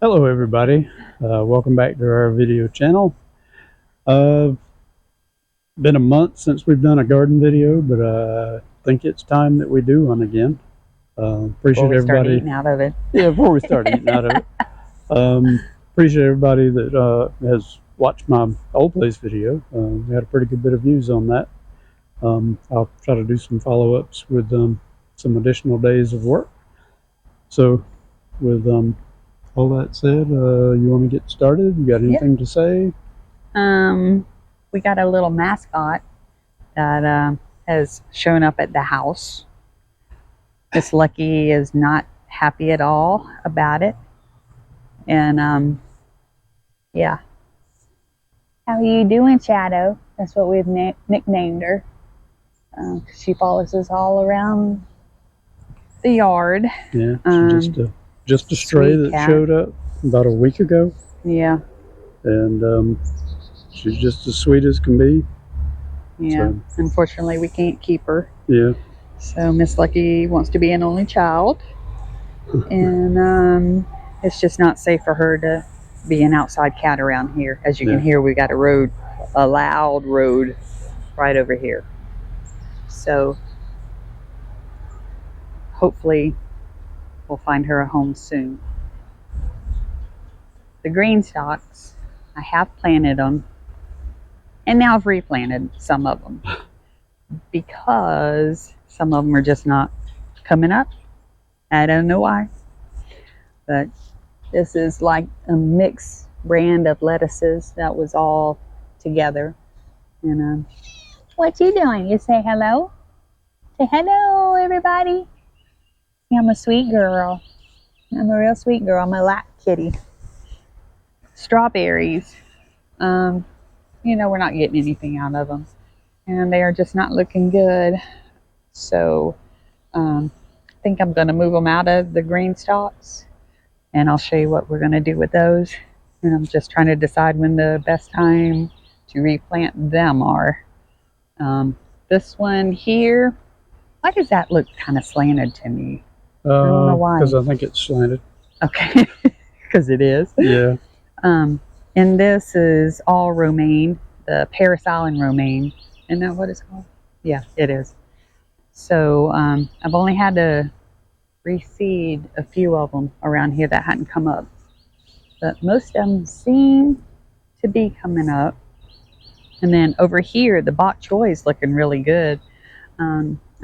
Hello everybody, welcome back to our video channel. Been a month since we've done a garden video, but I think it's time that we do one again. Appreciate everybody eating out of it. Yeah, before we start eating out of it. Appreciate everybody that has watched my old place video. We had a pretty good bit of views on that. I'll try to do some follow-ups with some additional days of work. So with all that said, you want to get started? You got anything to say? We got a little mascot that has shown up at the house. Miss Lucky is not happy at all about it. And yeah. How are you doing, Shadow? That's what we've nicknamed her. She follows us all around the yard. Yeah, just a stray that showed up about a week ago. Yeah. And she's just as sweet as can be. Yeah. So, unfortunately, we can't keep her. Yeah. So Miss Lucky wants to be an only child. And it's just not safe for her to be an outside cat around here. As you can hear, we got a loud road right over here. So hopefully we'll find her a home soon. The greenstalks, I have planted them, and now I've replanted some of them because some of them are just not coming up. I don't know why, but this is like a mixed brand of lettuces that was all together. And what you doing? You say hello? Say hello, everybody. I'm a sweet girl. I'm a real sweet girl. I'm a lap kitty. Strawberries. We're not getting anything out of them, and they are just not looking good. So I think I'm going to move them out of the greenstalks, and I'll show you what we're going to do with those. And I'm just trying to decide when the best time to replant them are. This one here, why does that look kind of slanted to me? I don't know why. Because I think it's slanted. Okay, because it is. Yeah. And this is all romaine, the Paris Island romaine. Isn't that what it's called? Yeah, it is. So I've only had to reseed a few of them around here that hadn't come up. But most of them seem to be coming up. And then over here, the bok choy is looking really good.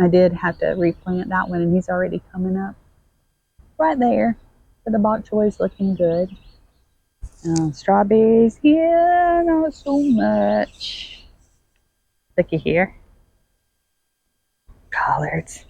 I did have to replant that one, and he's already coming up right there. But the bok choy is looking good. Strawberries, yeah, not so much. Looky here. Collards.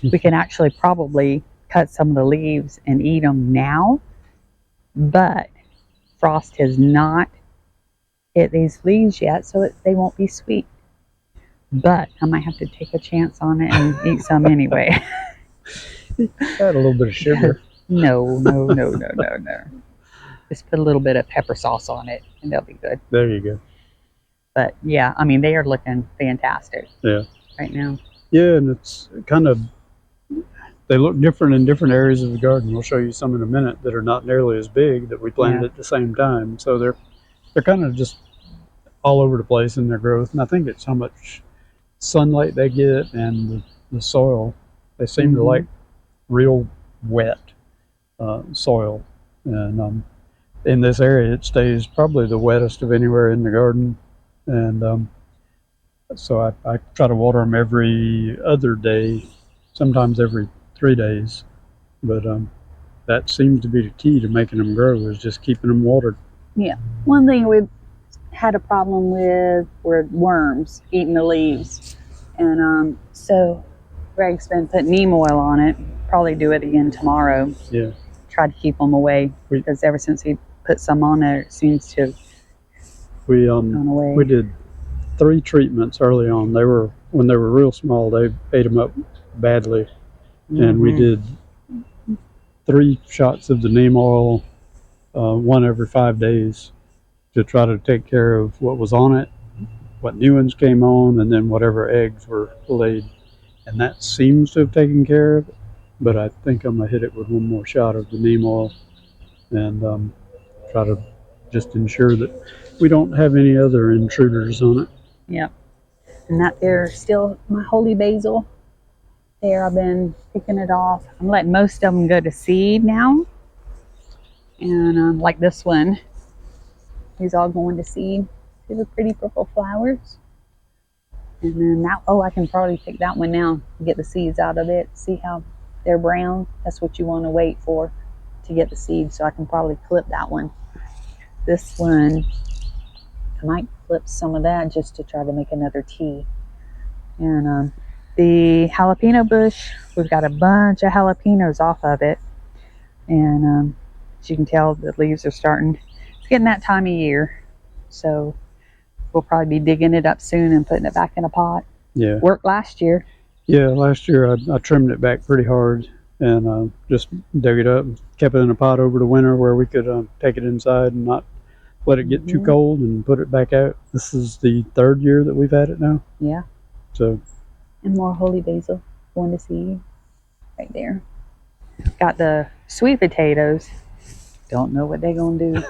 We can actually probably cut some of the leaves and eat them now, but frost has not hit these leaves yet, so they won't be sweet. But I might have to take a chance on it and eat some anyway. Add a little bit of sugar. No. Just put a little bit of pepper sauce on it, and they'll be good. There you go. But yeah, I mean, they are looking fantastic. Yeah. Right now. Yeah, and it's kind of, they look different in different areas of the garden. We'll show you some in a minute that are not nearly as big that we planted at the same time. So they're kind of just all over the place in their growth. And I think it's how much sunlight they get and the soil. They seem to like real wet soil. And in this area, it stays probably the wettest of anywhere in the garden. And so I try to water them every other day, sometimes every 3 days. But that seems to be the key to making them grow, is just keeping them watered. Yeah. One thing we've had a problem with were worms eating the leaves. And so Greg's been putting neem oil on it. Probably do it again tomorrow. Yeah. Try to keep them away, because ever since he put some on there, it seems to have gone away. We did 3 treatments early on. When they were real small, they ate them up badly. And we did 3 shots of the neem oil, 1 every 5 days, to try to take care of what was on it, what new ones came on, and then whatever eggs were laid. And that seems to have taken care of it. But I think I'm going to hit it with 1 more shot of the neem oil. and try to just ensure that we don't have any other intruders on it. Yep. And that there's still my holy basil. There, I've been picking it off. I'm letting most of them go to seed now. And like this one, these all going to seed. See the pretty purple flowers? And then that, oh, I can probably pick that one now, get the seeds out of it. See how they're brown? That's what you want to wait for to get the seeds. So I can probably clip that one. This one, I might clip some of that just to try to make another tea. And the jalapeno bush, we've got a bunch of jalapenos off of it. And as you can tell, the leaves are starting. It's getting that time of year. So we'll probably be digging it up soon and putting it back in a pot. Yeah. Worked last year. Yeah, last year I trimmed it back pretty hard and just dug it up, kept it in a pot over the winter where we could take it inside and not let it get too cold and put it back out. This is the 3rd year that we've had it now. Yeah. So. And more holy basil going to seed right there. Got the sweet potatoes. Don't know what they're going to do.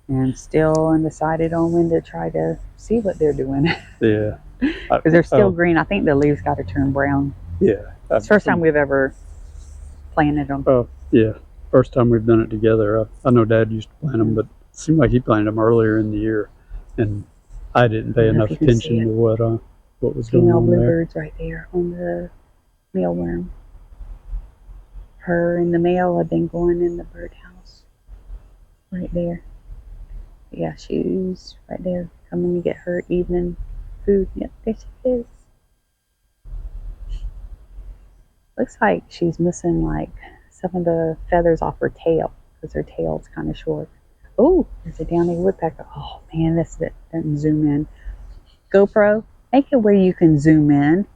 And still undecided on when to try to see what they're doing. Yeah. Because they're still green. I think the leaves got to turn brown. Yeah. It's the first time we've ever planted them. Oh, yeah. First time we've done it together. I know Dad used to plant them, but it seemed like he planted them earlier in the year. And I didn't pay enough attention to what was going Female on there. bluebirds right there on the mealworm. Her and the male have been going in the birdhouse. Right there. Yeah, she's right there coming to get her evening food. Yep, there she is. Looks like she's missing like some of the feathers off her tail because her tail's kind of short. Oh, there's a downy woodpecker. Oh man, this doesn't zoom in. GoPro, make it where you can zoom in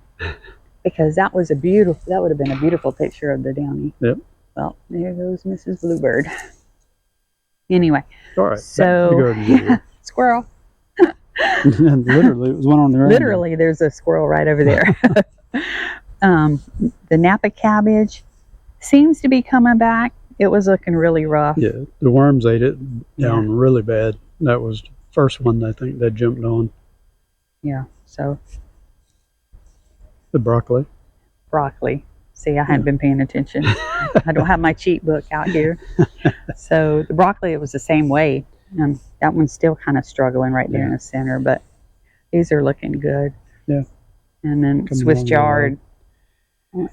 because that would have been a beautiful picture of the downy. Yep. Well, there goes Mrs. Bluebird. Anyway, all right. So squirrel. Literally, it was one on the ground. Literally, there's a squirrel right over there. The Napa cabbage seems to be coming back. It was looking really rough. Yeah, the worms ate it down really bad. That was the first one I think they jumped on. Yeah, so. The broccoli. Broccoli. See, I hadn't been paying attention. I don't have my cheat book out here. So the broccoli, it was the same way. That one's still kind of struggling right there in the center, but these are looking good. Yeah. And then Swiss chard,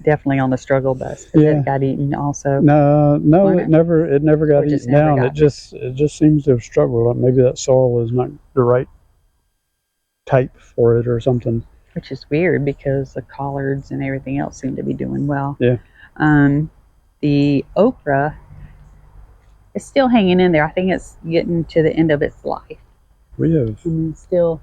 definitely on the struggle bus because it got eaten also. No, it never got eaten down. It just seems to have struggled. Maybe that soil is not the right type for it or something. Which is weird because the collards and everything else seem to be doing well. Yeah. The okra is still hanging in there. I think it's getting to the end of its life. We have. Still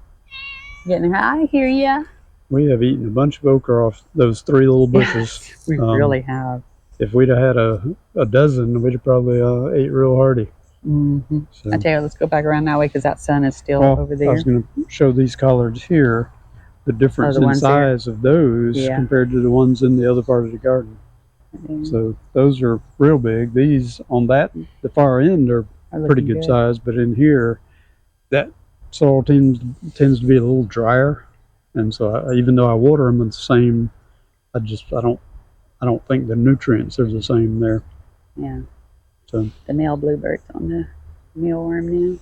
getting. I hear ya. We have eaten a bunch of okra off those 3 little bushes. Yes, we really have. If we'd have had a dozen, we'd have probably ate real hearty. Mm-hmm. So. I tell you, let's go back around that way because that sun is still over there. I was going to show these collards here. The difference in size of those compared to the ones in the other part of the garden. So those are real big. These on the far end are pretty good size, but in here, that soil tends to be a little drier, and so even though I water them the same, I don't think the nutrients are the same there. Yeah. So the male bluebird's on the mealworm now.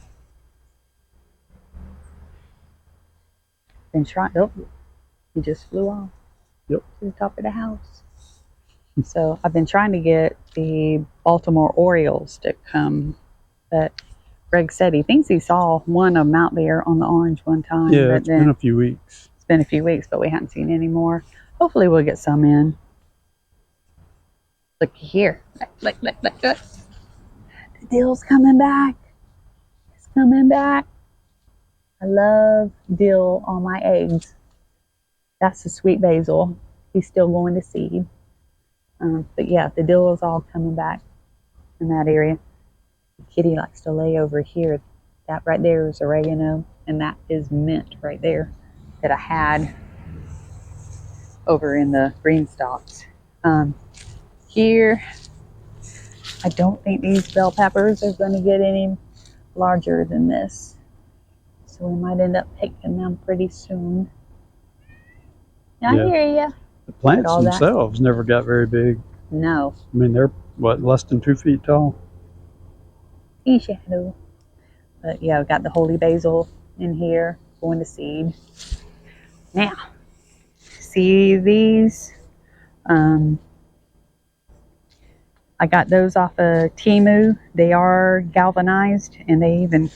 Been trying. Oh, he just flew off. Yep. To the top of the house. So I've been trying to get the Baltimore Orioles to come, but Greg said he thinks he saw one of them out there on the orange one time. Yeah, it's been a few weeks. It's been a few weeks, but we haven't seen any more. Hopefully we'll get some in. Look here. Look. The dill's coming back. It's coming back. I love dill on my eggs. That's the sweet basil. He's still going to seed. But yeah, the dill is all coming back in that area. Kitty likes to lay over here. That right there is oregano, and that is mint right there that I had over in the green stalks. Here, I don't think these bell peppers are going to get any larger than this. So we might end up picking them pretty soon. I Yeah. hear ya. The plants all that- themselves never got very big. No. I mean, they're, what, less than 2 feet tall? Shadow. But yeah, I've got the holy basil in here going to seed. Now, see these? I got those off of Temu. They are galvanized, and they even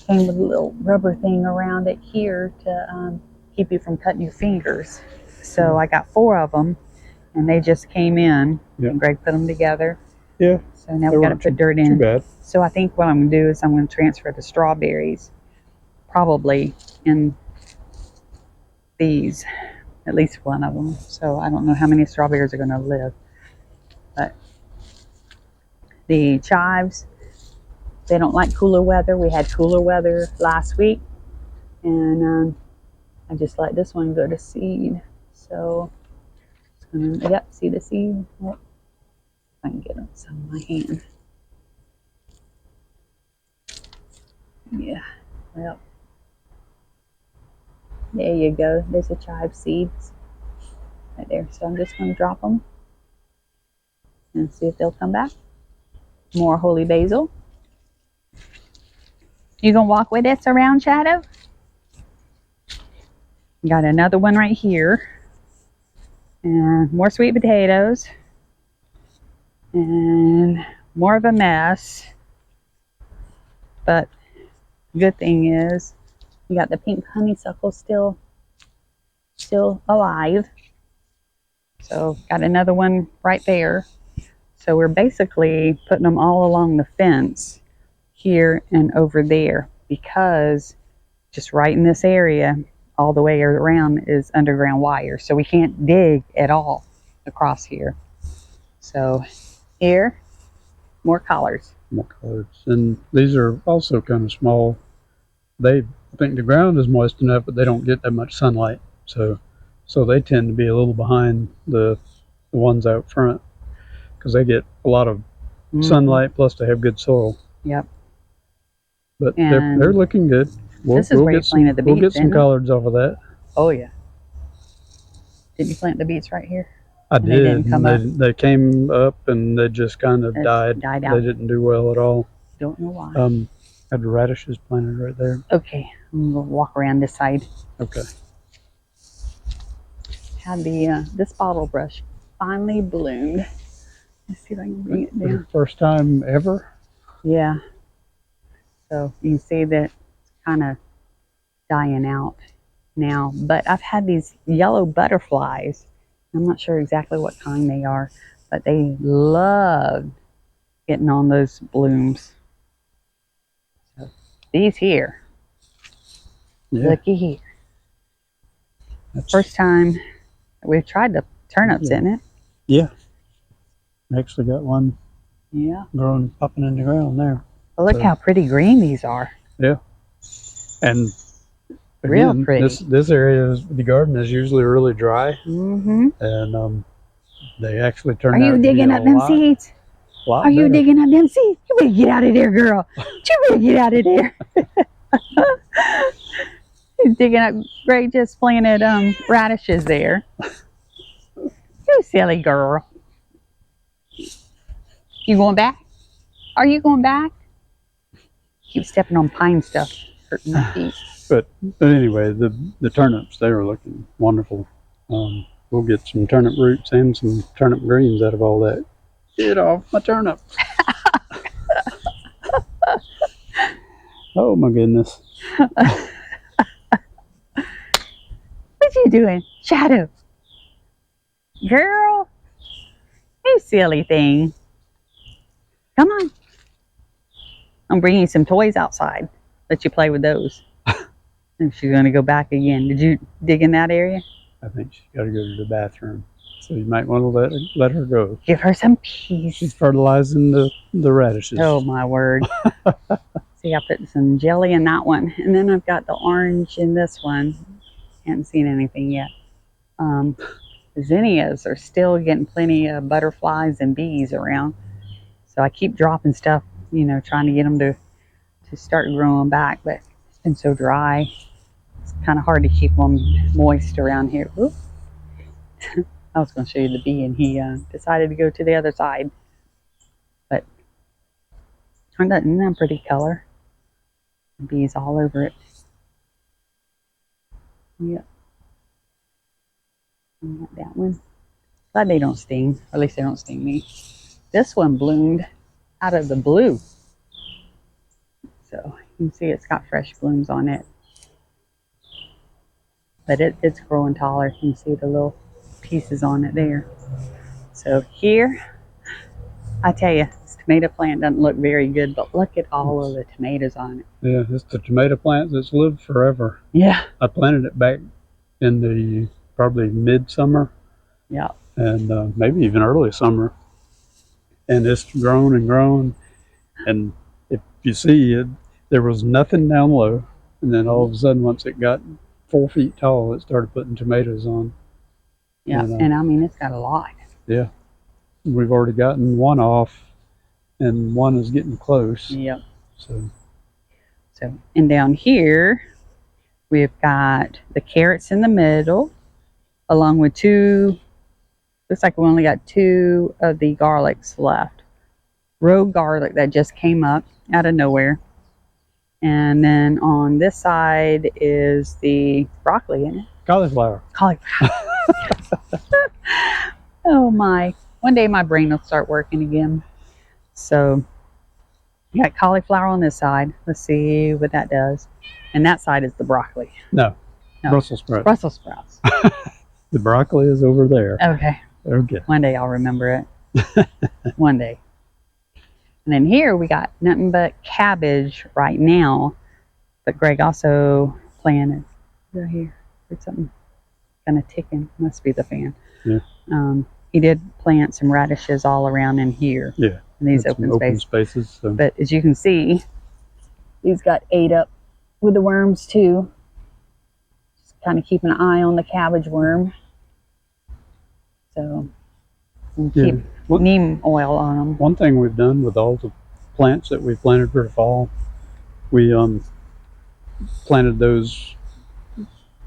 came with a little rubber thing around it here to keep you from cutting your fingers. So I got 4 of them, and they just came in. Yep. And Greg put them together. Yeah. So now we got to put dirt in. Too bad. So I think what I'm going to do is I'm going to transfer the strawberries, probably in these, at least one of them. So I don't know how many strawberries are going to live. But the chives, they don't like cooler weather. We had cooler weather last week, and I just let this one go to seed. So yep, see the seed? Oh, I can get some in my hand. Yeah, well, there you go. There's the chive seeds right there. So I'm just going to drop them and see if they'll come back. More holy basil. You gonna walk with us around, Shadow? Got another one right here. And more sweet potatoes. And more of a mess. But good thing is you got the pink honeysuckle still alive. So got another one right there. So we're basically putting them all along the fence here and over there, because just right in this area all the way around is underground wire, so we can't dig at all across here. So here, more collards. More collards. And these are also kind of small. I think the ground is moist enough, but they don't get that much sunlight, so they tend to be a little behind the ones out front, because they get a lot of sunlight, plus they have good soil. Yep. But they're looking good. This is where you planted the beets. We'll get some collards off of that. Oh yeah. Did you plant the beets right here? I did. They came up and they just kind of died out. They didn't do well at all. Don't know why. Had the radishes planted right there. Okay, I'm gonna walk around this side. Okay. Had the this bottle brush finally bloomed. Let's see if I can bring it down. First time ever? Yeah. So you can see that it's kind of dying out now. But I've had these yellow butterflies. I'm not sure exactly what kind they are, but they love getting on those blooms. So these here. Yeah. Looky here. First time we've tried the turnips, isn't it? Yeah. I actually got one. Yeah. Growing, popping in the ground there. Well, look how pretty green these are. Yeah. And again, real pretty. This area, the garden is usually really dry. Mm-hmm. And they actually turn out. Are you digging up them seeds? Are you digging up them seeds? You better get out of there, girl. You better get out of there. He's digging up. Greg just planted radishes there. You silly girl. You going back? Are you going back? Keep stepping on pine stuff, hurting my feet. But anyway, the turnips, they are looking wonderful. We'll get some turnip roots and some turnip greens out of all that. Get off my turnip. Oh my goodness. What you doing? Shadow. Girl. You silly thing. Come on. I'm bringing you some toys outside. Let you play with those. And she's going to go back again. Did you dig in that area? I think she's got to go to the bathroom. So you might want to let her go. Give her some peace. She's fertilizing the radishes. Oh, my word. See, I put some jelly in that one. And then I've got the orange in this one. Haven't seen anything yet. Zinnias are still getting plenty of butterflies and bees around. So I keep dropping stuff, you know, trying to get them to start growing back, but it's been so dry. It's kind of hard to keep them moist around here. Oop. I was going to show you the bee, and he decided to go to the other side. But isn't that a pretty color? The bees all over it. Yep. That one. Glad they don't sting. Or at least they don't sting me. This one bloomed out of the blue. So you can see it's got fresh blooms on it. But it's growing taller. You can see the little pieces on it there. So here, I tell you, this tomato plant doesn't look very good, but look at all of the tomatoes on it. Yeah, it's the tomato plant that's lived forever. Yeah. I planted it back in the probably midsummer. Yeah. And maybe even early summer. And it's grown and grown. And if you see it, there was nothing down low. And then all of a sudden, once it got 4 feet tall, it started putting tomatoes on. Yeah, and I mean, it's got a lot. Yeah. We've already gotten one off, and one is getting close. Yep. So, and down here, we've got the carrots in the middle, along with two, looks like we only got 2 of the garlics left. Rogue garlic that just came up out of nowhere. And then on this side is the broccoli, isn't it? cauliflower. Cauliflower. Oh my. One day my brain will start working again. So, you got cauliflower on this side. Let's see what that does. And that side is the broccoli. No. Brussels sprouts. Brussels sprouts. The broccoli is over there. Okay. Okay. One day I'll remember it. One day. And then here we got nothing but cabbage right now. But Greg also planted right here. There's something kind of ticking. Must be the fan. Yeah. He did plant some radishes all around in here. Yeah. In these open spaces. So. But as you can see, these got ate up with the worms too. Just kind of keep an eye on the cabbage worm. So keep neem oil on them. One thing we've done with all the plants that we planted for the fall, we planted those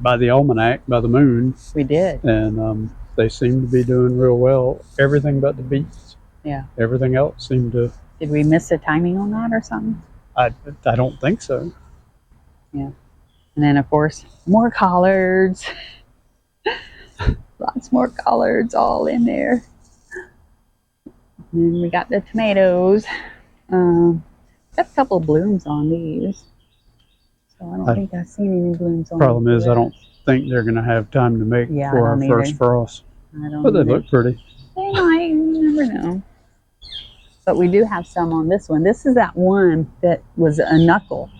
by the almanac, by the moon. We did. And they seem to be doing real well. Everything but the beets. Yeah. Everything else seemed to. Did we miss the timing on that or something? I don't think so. Yeah. And then of course more collards. Lots more collards all in there. And then we got the tomatoes. Got a couple of blooms on these. So I don't think I've seen any blooms on. Problem is, I don't think they're going to have time to make for our first frost. I don't. But they look pretty. They might. You never know. But we do have some on this one. This is that one that was a knuckle,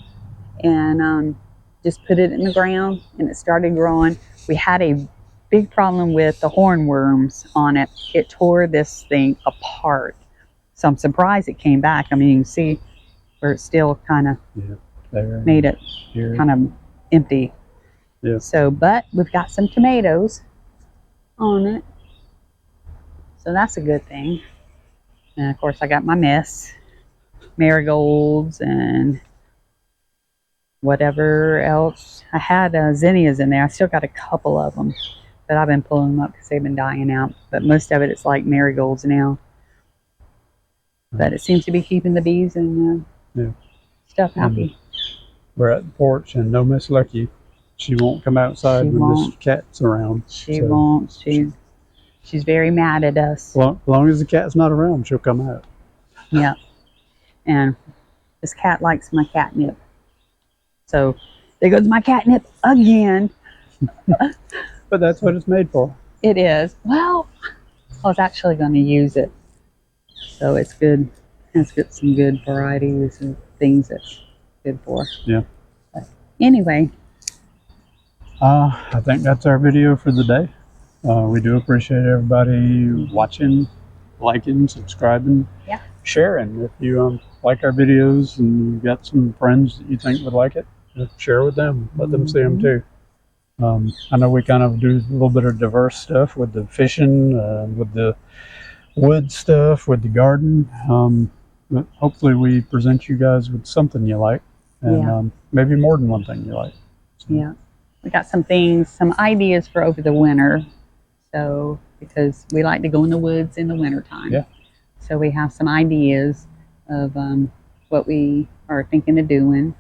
and just put it in the ground, and it started growing. We had a big problem with the hornworms on it. It tore this thing apart. So I'm surprised it came back. I mean, you can see where it still kind of made it kind of empty. Yeah. So, but we've got some tomatoes on it. So that's a good thing. And of course I got my mess. Marigolds and whatever else. I had zinnias in there. I still got a couple of them. But I've been pulling them up because they've been dying out. But most of it's like marigolds now. But it seems to be keeping the bees and stuff happy. We're at the porch, and no Miss Lucky. She won't come outside when this cat's around. She won't. She's very mad at us. Well, as long as the cat's not around, she'll come out. Yeah. And this cat likes my catnip. So there goes my catnip again. But that's what it's made for. It is. Well, I was actually going to use it. So it's good. It's got some good varieties and things that's good for. Yeah. But anyway. I think that's our video for the day. We do appreciate everybody watching, liking, subscribing, sharing. If you like our videos and you've got some friends that you think would like it, share with them. Let them see them too. I know we kind of do a little bit of diverse stuff with the fishing, with the wood stuff with the garden. But hopefully we present you guys with something you like, and Yeah. maybe more than one thing you like. So, Yeah. We got some things, some ideas for over the winter. So, because we like to go in the woods in the wintertime. Yeah. So we have some ideas of what we are thinking of doing.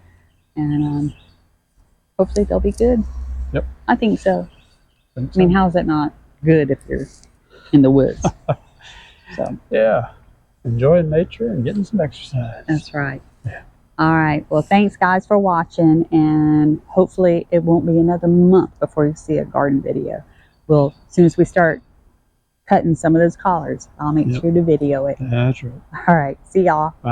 And hopefully they'll be good. Yep. I think so. think I so. mean, how's it not good if you're in the woods? So Yeah. Enjoying nature and getting some exercise. that's right. Yeah. All right. Well, thanks guys for watching, and hopefully it won't be another month before you see a garden video. Well, as soon as we start cutting some of those collards, I'll make Yep. sure to video it. That's right. All right. See y'all. Bye.